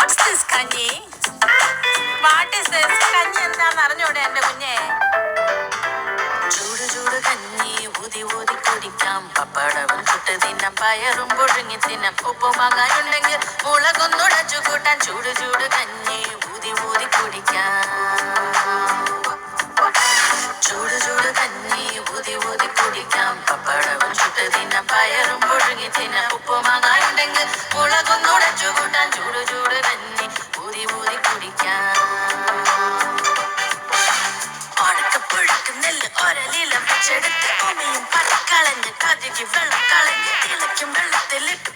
What's this, കഞ്ഞി? What is this? കഞ്ഞി എന്താന്ന് അറിഞ്ഞൂടെ എന്റെ കുഞ്ഞെ? ചൂട് ചൂട് കഞ്ഞി ഊതി ഊതി കുടിക്കാം, പപ്പടവും ചുട്ട് തിന്നാം, പയറും പുഴുങ്ങി തിന്നാം, ഉപ്പുമാങ്ങായുണ്ടെങ്കിൽ മുളകൊന്നുടച്ചു കൂട്ടാൻ. ചൂട് ചൂട് കഞ്ഞി ഊതി ഊതി കുടിക്കാം. ചൂട് ചൂട് കഞ്ഞി ഊതി ഊതി കുടിക്കാം, പപ്പടവും ചുട്ട് തിന്നാം, പയറും പുഴുങ്ങി തിന്നാം, ഉപ്പുമാങ്ങായുണ്ടെങ്കിൽ മുളകൊന്നുടച്ചു കൂട്ടാൻ. ചൂട് ചൂട് കഞ്ഞി ഊതി ഊതി കുടിക്കാം. ഉണക്കപ്പുഴുക്ക് നെല്ല് ഒരലില വെച്ചെടുത്ത് ഉമിയും പലക്കളഞ്ഞ് കഴുകി വെള്ളം കളഞ്ഞ് തിളയ്ക്കും വെള്ളത്തിലിട്ട്